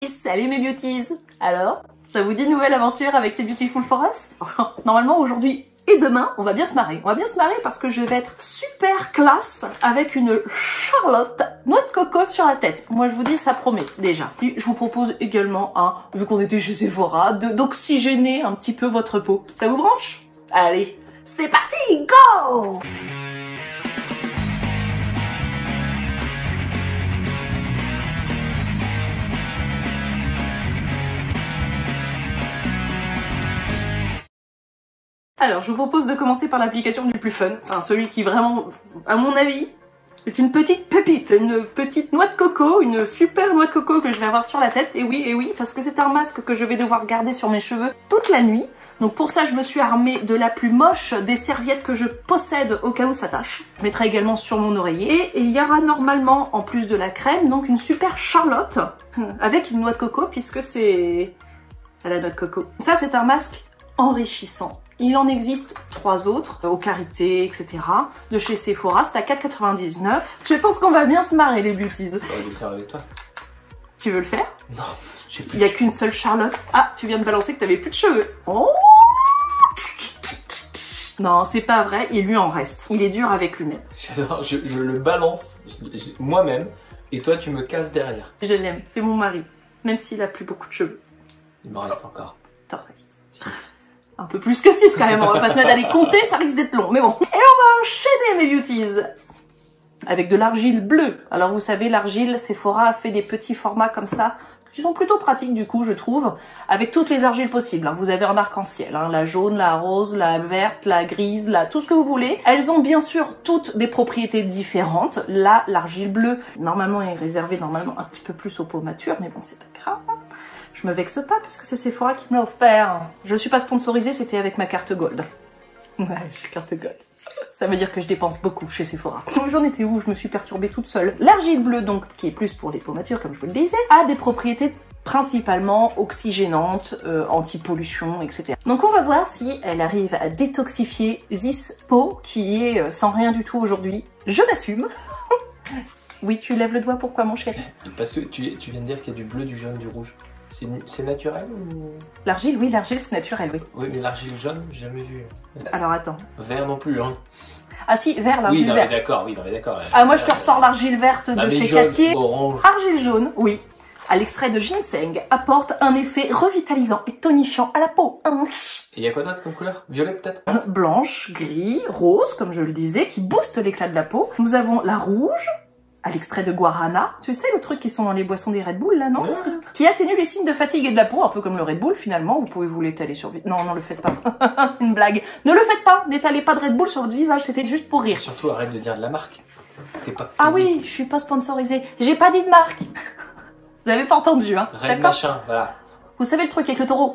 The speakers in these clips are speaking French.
Salut mes beauties! Alors, ça vous dit nouvelle aventure avec ces Beautiful for Us? Normalement aujourd'hui et demain, on va bien se marrer. On va bien se marrer parce que je vais être super classe avec une Charlotte noix de coco sur la tête. Moi je vous dis, ça promet déjà. Puis je vous propose également, vu qu'on était chez Sephora, d'oxygéner un petit peu votre peau. Ça vous branche? Allez, c'est parti, go! Alors, je vous propose de commencer par l'application du plus fun, enfin celui qui vraiment, à mon avis, est une petite pépite, une petite noix de coco, une super noix de coco que je vais avoir sur la tête. Et oui, parce que c'est un masque que je vais devoir garder sur mes cheveux toute la nuit. Donc pour ça, je me suis armée de la plus moche des serviettes que je possède au cas où ça tâche. Je mettrai également sur mon oreiller. Et il y aura normalement, en plus de la crème, donc une super Charlotte avec une noix de coco, puisque c'est à la noix de coco. Ça, c'est un masque enrichissant. Il en existe 3 autres, au Karité, etc. de chez Sephora, c'est à 4,99 €. Je pense qu'on va bien se marrer les beauties. J'aurais dû le faire avec toi. Tu veux le faire? Non, j'ai plus. Il n'y a qu'une seule Charlotte. Ah, tu viens de balancer que t'avais plus de cheveux. Oh, non, c'est pas vrai, il lui en reste. Il est dur avec lui-même. J'adore, je le balance moi-même et toi tu me casses derrière. Je l'aime, c'est mon mari, même s'il a plus beaucoup de cheveux. Il m'en reste encore. T'en restes. 6. Un peu plus que 6 quand même, on va pas se mettre à les compter, ça risque d'être long, mais bon. Et on va enchaîner mes beauties avec de l'argile bleue. Alors vous savez, l'argile, Sephora a fait des petits formats comme ça, qui sont plutôt pratiques du coup, je trouve, avec toutes les argiles possibles. Vous avez un arc-en-ciel, la jaune, la rose, la verte, la grise, tout ce que vous voulez. Elles ont bien sûr toutes des propriétés différentes. Là, l'argile bleue, normalement, est réservée un petit peu plus aux peaux matures, mais bon, c'est pas grave. Je me vexe pas parce que c'est Sephora qui me l'a offert. Je suis pas sponsorisée, c'était avec ma carte Gold. Ouais, j'ai carte Gold. Ça veut dire que je dépense beaucoup chez Sephora. J'en étais où? Je me suis perturbée toute seule. L'argile bleue, donc, qui est plus pour les peaux matures, comme je vous le disais, a des propriétés principalement oxygénantes, anti-pollution, etc. Donc on va voir si elle arrive à détoxifier this peau qui est sans rien du tout aujourd'hui. Je l'assume. Oui, tu lèves le doigt, pourquoi mon chéri? Parce que tu viens de dire qu'il y a du bleu, du jaune, du rouge. C'est naturel ou... L'argile, oui, l'argile c'est naturel, oui. Oui, mais l'argile jaune, j'ai jamais vu. Alors attends. Vert non plus, hein. Ah si, vert, l'argile verte. Oui, d'accord. Ah, moi je te ressors l'argile verte de chez jaune, Cattier. Orange. Argile jaune, oui. À l'extrait de ginseng, apporte un effet revitalisant et tonifiant à la peau. Et il y a quoi d'autre comme couleur? Violet peut-être? Blanche, gris, rose, comme je le disais, qui booste l'éclat de la peau. Nous avons la rouge, à l'extrait de guarana, tu sais le truc qui sont dans les boissons des Red Bull là, non? Qui atténue les signes de fatigue et de la peau, un peu comme le Red Bull finalement, vous pouvez vous l'étaler sur... Non, non le faites pas, c'est une blague. Ne le faites pas, n'étalez pas de Red Bull sur votre visage, c'était juste pour rire. Et surtout arrête de dire de la marque. T'es pas... Ah oui, je suis pas sponsorisée, j'ai pas dit de marque. Vous avez pas entendu, hein? Red machin, voilà. Vous savez le truc avec le taureau?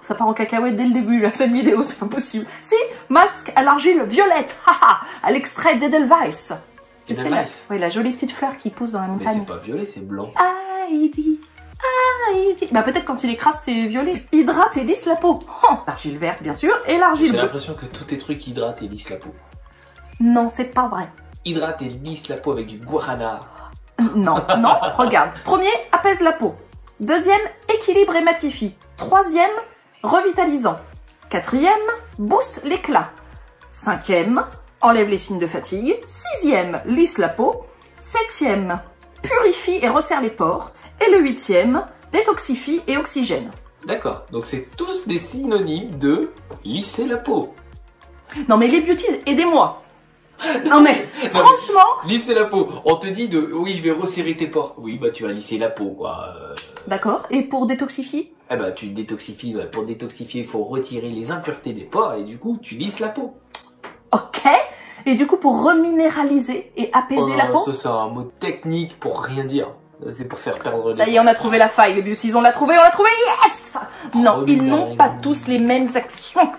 Ça part en cacahuète dès le début, là, cette vidéo, c'est pas possible. Si, masque à l'argile violette, haha, à l'extrait d'Edelweiss. C'est la jolie petite fleur qui pousse dans la montagne. Mais c'est pas violet, c'est blanc. Heidi. Bah peut-être quand il écrase c'est violet. Hydrate et lisse la peau. Oh, l'argile verte bien sûr et l'argile bleue. J'ai l'impression que tous tes trucs hydratent et lissent la peau. Non, c'est pas vrai. Hydrate et lisse la peau avec du guarana. Non, regarde. Premier, apaise la peau. Deuxième, équilibre et matifie. Troisième, revitalisant. Quatrième, booste l'éclat. Cinquième, enlève les signes de fatigue. Sixième, lisse la peau. Septième, purifie et resserre les pores. Et le huitième, détoxifie et oxygène. D'accord, donc c'est tous des synonymes de lisser la peau. Non mais les beauties, aidez-moi. Non mais, franchement... Lisser la peau, on te dit de... Oui, je vais resserrer tes pores. Oui, bah tu vas lisser la peau, quoi. D'accord, et pour détoxifier? Eh bah tu détoxifies, pour détoxifier, il faut retirer les impuretés des pores et du coup, tu lisses la peau. Ok, et du coup pour reminéraliser et apaiser la peau? Ça c'est un mot technique pour rien dire. C'est pour faire perdre des... Ça y est, on a trouvé la faille, les beauties, on l'a trouvé, yes! Non, ils n'ont pas tous les mêmes actions.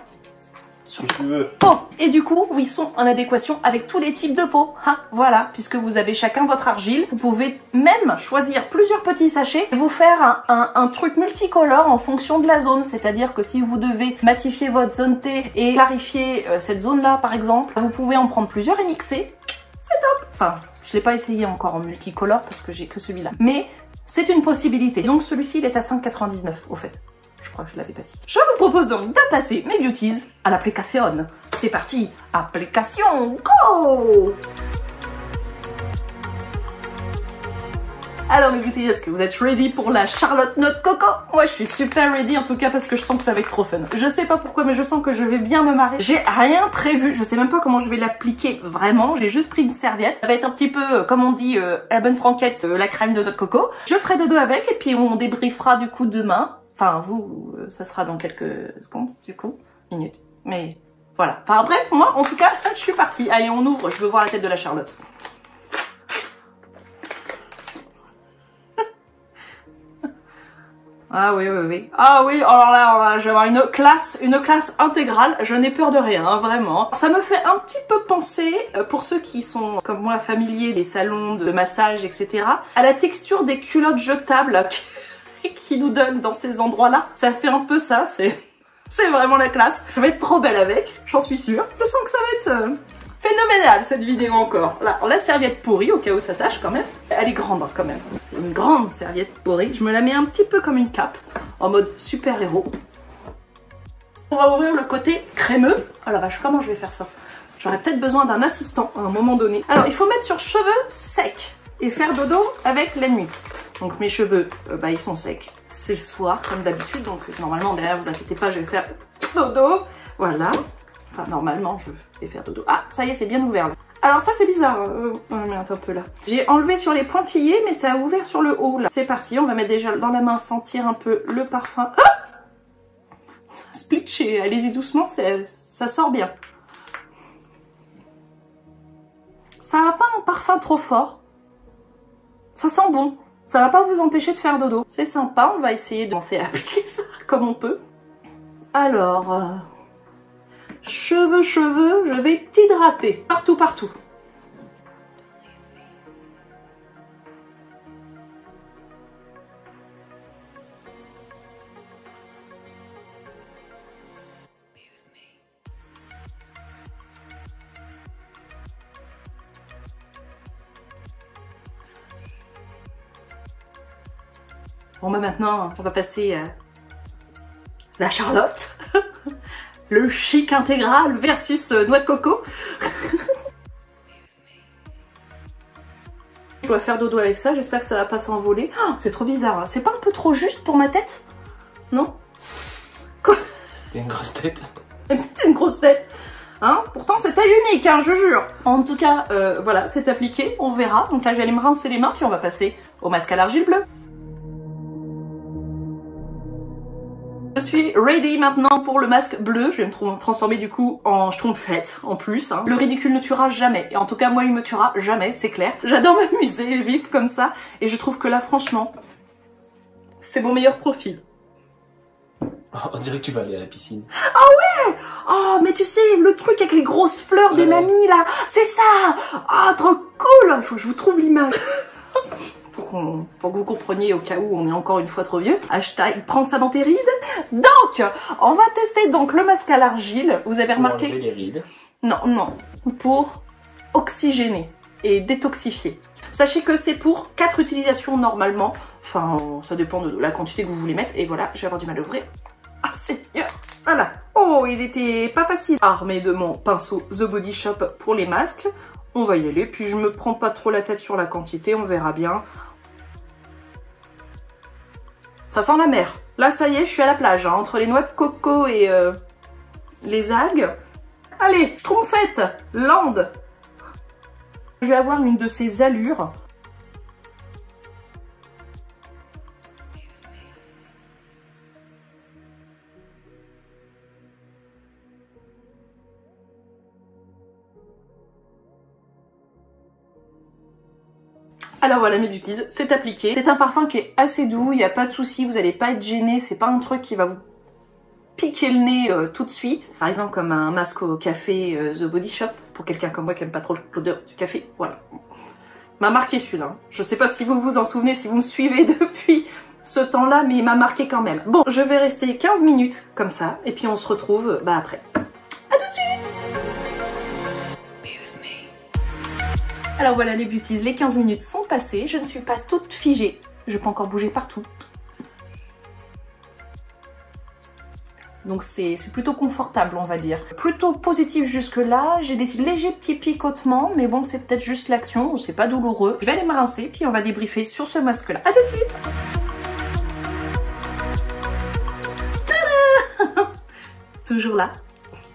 Sur la peau. Et du coup, ils sont en adéquation avec tous les types de peau. Hein, voilà, puisque vous avez chacun votre argile. Vous pouvez même choisir plusieurs petits sachets et vous faire un truc multicolore en fonction de la zone. C'est-à-dire que si vous devez matifier votre zone T et clarifier cette zone-là, par exemple, vous pouvez en prendre plusieurs et mixer. C'est top. Enfin, je l'ai pas essayé encore en multicolore parce que j'ai que celui-là. Mais C'est une possibilité. Donc celui-ci, il est à 5,99 au fait. Je crois que je l'avais pas dit. Je vous propose donc de passer mes beauties à l'application. C'est parti, application, go! Alors mes beauties, est-ce que vous êtes ready pour la Charlotte Note Coco? Moi je suis super ready en tout cas parce que je sens que ça va être trop fun. Je sais pas pourquoi mais je sens que je vais bien me marrer. J'ai rien prévu, je sais même pas comment je vais l'appliquer vraiment. J'ai juste pris une serviette. Ça va être un petit peu comme on dit la bonne franquette, la crème de Note Coco. Je ferai dodo avec et puis on débriefera du coup demain. Enfin vous, ça sera dans quelques secondes du coup, minutes. Mais voilà. Enfin bref, moi en tout cas je suis partie. Allez on ouvre, je veux voir la tête de la Charlotte. Ah oui, oui, oui. Ah oui, alors là, je vais avoir une classe intégrale. Je n'ai peur de rien, hein, vraiment. Ça me fait un petit peu penser, pour ceux qui sont, comme moi, familiers des salons de massage, etc., à la texture des culottes jetables qui nous donnent dans ces endroits-là. Ça fait un peu ça, c'est vraiment la classe. Je vais être trop belle avec, j'en suis sûre. Je sens que ça va être phénoménal cette vidéo encore. Là, la serviette pourrie, au cas où ça tâche quand même. Elle est grande hein, quand même. C'est une grande serviette pourrie. Je me la mets un petit peu comme une cape, en mode super-héros. On va ouvrir le côté crémeux. Oh la vache, comment je vais faire ça? J'aurais peut-être besoin d'un assistant à un moment donné. Alors, il faut mettre sur cheveux secs et faire dodo avec la nuit. Donc mes cheveux, bah ils sont secs. C'est le soir comme d'habitude, donc normalement derrière vous inquiétez pas, je vais faire dodo. Voilà. Enfin normalement je vais faire dodo. Ah ça y est, c'est bien ouvert là. Alors ça c'est bizarre, on va mettre un peu là. J'ai enlevé sur les pointillés mais ça a ouvert sur le haut là. C'est parti, on va mettre déjà dans la main, sentir un peu le parfum. Ah ça splitch et allez-y doucement, ça sort bien. Ça n'a pas un parfum trop fort. Ça sent bon. Ça va pas vous empêcher de faire dodo. C'est sympa, on va essayer de commencer à appliquer ça comme on peut. Alors, cheveux, je vais t'hydrater. Partout, partout. Bon bah maintenant, on va passer à la Charlotte. Le chic intégral versus noix de coco. Je dois faire dodo avec ça, j'espère que ça va pas s'envoler. Oh, c'est trop bizarre, hein. C'est pas un peu trop juste pour ma tête? Non? Quoi? T'as une grosse tête. C'est une grosse tête. Hein, pourtant c'est taille unique, hein, je jure. En tout cas, voilà, c'est appliqué, on verra. Donc là, je vais aller me rincer les mains, puis on va passer au masque à l'argile bleue. Je suis ready maintenant pour le masque bleu. Je vais me transformer du coup en schtroumpfette en plus. Hein. Le ridicule ne tuera jamais. Et en tout cas, moi, il me tuera jamais, c'est clair. J'adore m'amuser, vivre comme ça. Et je trouve que là, franchement, c'est mon meilleur profil. Oh, on dirait que tu vas aller à la piscine. Ah ouais! Oh, mais tu sais, le truc avec les grosses fleurs des mamies, là, c'est ça! Ah, trop cool! Faut que je vous trouve l'image. Pour que vous compreniez au cas où on est encore une fois trop vieux. Hashtag prends ça dans tes rides. Donc, on va tester donc le masque à l'argile. Vous avez remarqué? Pour enlever les rides. Non, non. Pour oxygéner et détoxifier. Sachez que c'est pour 4 utilisations normalement. Enfin, ça dépend de la quantité que vous voulez mettre. Et voilà, je vais avoir du mal à ouvrir. Ah, Seigneur! Voilà. Oh, il était pas facile. Armé de mon pinceau The Body Shop pour les masques. On va y aller. Puis je me prends pas trop la tête sur la quantité. On verra bien. Ça sent la mer. Là, ça y est, je suis à la plage, hein, entre les noix de coco et les algues. Allez, schtroumpfette, lande. Je vais avoir une de ces allures. Alors voilà mes beauties, c'est appliqué. C'est un parfum qui est assez doux, il n'y a pas de souci, vous n'allez pas être gêné, c'est pas un truc qui va vous piquer le nez tout de suite. Par exemple comme un masque au café The Body Shop, pour quelqu'un comme moi qui aime pas trop l'odeur du café, voilà. M'a marqué celui-là. Je sais pas si vous vous en souvenez, si vous me suivez depuis ce temps-là, mais il m'a marqué quand même. Bon, je vais rester 15 minutes comme ça, et puis on se retrouve après. À tout de suite! Alors voilà les beauties, les 15 minutes sont passées, je ne suis pas toute figée Je peux encore bouger partout. Donc c'est plutôt confortable, on va dire. Plutôt positif jusque-là. J'ai des légers petits picotements, mais bon, c'est peut-être juste l'action, c'est pas douloureux. Je vais aller me rincer, puis on va débriefer sur ce masque-là. A tout de suite! Tada! Toujours là.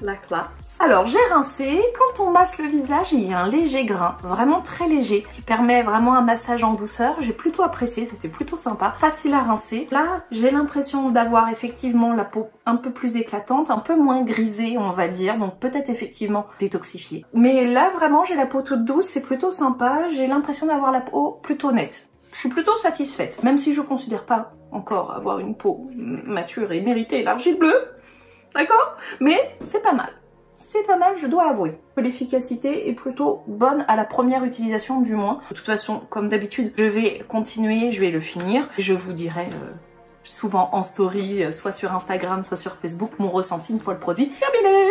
La classe. Alors j'ai rincé, quand on masse le visage, il y a un léger grain, vraiment très léger, qui permet vraiment un massage en douceur. J'ai plutôt apprécié, c'était plutôt sympa, facile à rincer. Là, j'ai l'impression d'avoir effectivement la peau un peu plus éclatante, un peu moins grisée on va dire, donc peut-être effectivement détoxifiée. Mais là vraiment j'ai la peau toute douce, c'est plutôt sympa, j'ai l'impression d'avoir la peau plutôt nette. Je suis plutôt satisfaite, même si je considère pas encore avoir une peau mature et méritée l'argile bleue. D'accord? Mais c'est pas mal. C'est pas mal, je dois avouer. L'efficacité est plutôt bonne à la première utilisation du moins. De toute façon, comme d'habitude, je vais continuer, je vais le finir. Je vous dirai souvent en story, soit sur Instagram, soit sur Facebook, mon ressenti une fois le produit terminé.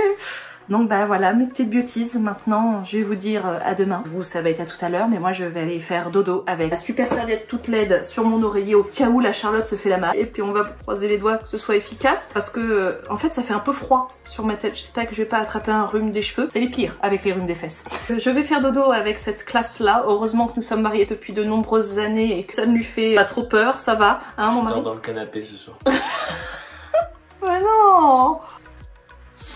Donc bah voilà mes petites beauties, maintenant je vais vous dire à demain. Vous ça va être à tout à l'heure, mais moi je vais aller faire dodo avec la super serviette toute laide sur mon oreiller au cas où la Charlotte se fait la malle. Et puis on va croiser les doigts que ce soit efficace parce que en fait ça fait un peu froid sur ma tête. J'espère que je vais pas attraper un rhume des cheveux. C'est les pires avec les rhumes des fesses. Je vais faire dodo avec cette classe là. Heureusement que nous sommes mariés depuis de nombreuses années et que ça ne lui fait pas trop peur, ça va. Hein mon mari? Je dors dans le canapé ce soir. Mais non!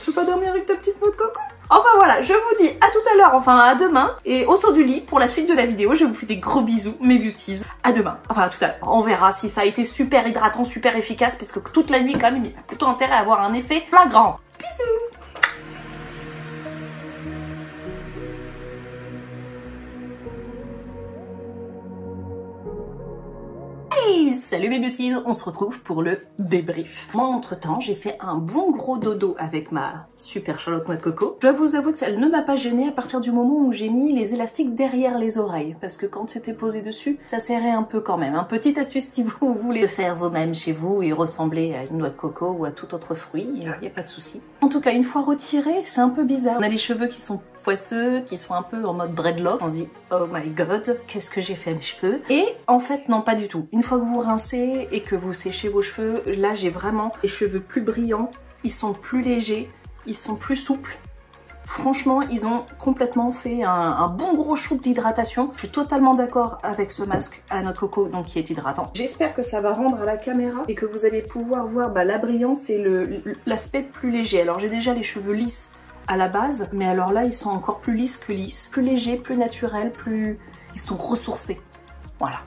Tu veux pas dormir avec ta petite noix de coco? Enfin voilà, je vous dis à tout à l'heure, enfin à demain, et au saut du lit pour la suite de la vidéo. Je vous fais des gros bisous, mes beauties. À demain, enfin à tout à l'heure. On verra si ça a été super hydratant, super efficace, parce que toute la nuit quand même, il a plutôt intérêt à avoir un effet flagrant. Bisous! Hey, salut mes beauties, on se retrouve pour le débrief. Moi entre temps j'ai fait un bon gros dodo avec ma super Charlotte noix de coco. Je dois vous avouer que ça ne m'a pas gênée à partir du moment où j'ai mis les élastiques derrière les oreilles, parce que quand c'était posé dessus, ça serrait un peu quand même. Petite astuce si vous voulez le faire vous-même chez vous et ressembler à une noix de coco ou à tout autre fruit, il n'y a pas de souci. En tout cas une fois retiré, c'est un peu bizarre. On a les cheveux qui sont poisseux, qui sont un peu en mode dreadlock. On se dit oh my god, qu'est-ce que j'ai fait à mes cheveux? Et en fait non, pas du tout. Une fois que vous rincez et que vous séchez vos cheveux, là j'ai vraiment les cheveux plus brillants, ils sont plus légers, ils sont plus souples. Franchement, ils ont complètement fait un bon gros shoot d'hydratation. Je suis totalement d'accord avec ce masque à la noix de coco, donc qui est hydratant. J'espère que ça va rendre à la caméra et que vous allez pouvoir voir la brillance et l'aspect plus léger. Alors j'ai déjà les cheveux lisses à la base, mais alors là ils sont encore plus lisses que lisses, plus légers, plus naturels, plus... ils sont ressourcés. Voilà.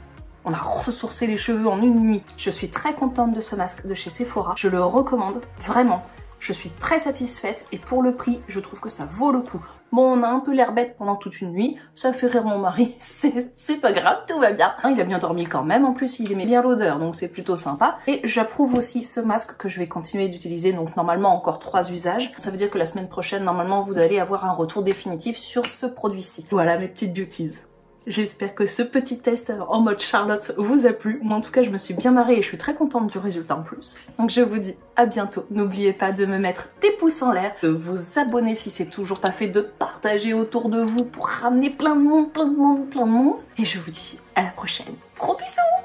On a ressourcé les cheveux en une nuit. Je suis très contente de ce masque de chez Sephora. Je le recommande, vraiment. Je suis très satisfaite et pour le prix, je trouve que ça vaut le coup. Bon, on a un peu l'air bête pendant toute une nuit. Ça fait rire mon mari, c'est pas grave, tout va bien. Il a bien dormi quand même. En plus, il aimait bien l'odeur, donc c'est plutôt sympa. Et j'approuve aussi ce masque que je vais continuer d'utiliser. Donc normalement, encore 3 usages. Ça veut dire que la semaine prochaine, normalement, vous allez avoir un retour définitif sur ce produit-ci. Voilà mes petites beauties. J'espère que ce petit test en mode Charlotte vous a plu. Moi en tout cas je me suis bien marrée et je suis très contente du résultat en plus. Donc je vous dis à bientôt. N'oubliez pas de me mettre des pouces en l'air, de vous abonner si c'est toujours pas fait, de partager autour de vous pour ramener plein de monde, plein de monde, plein de monde. Et je vous dis à la prochaine. Gros bisous!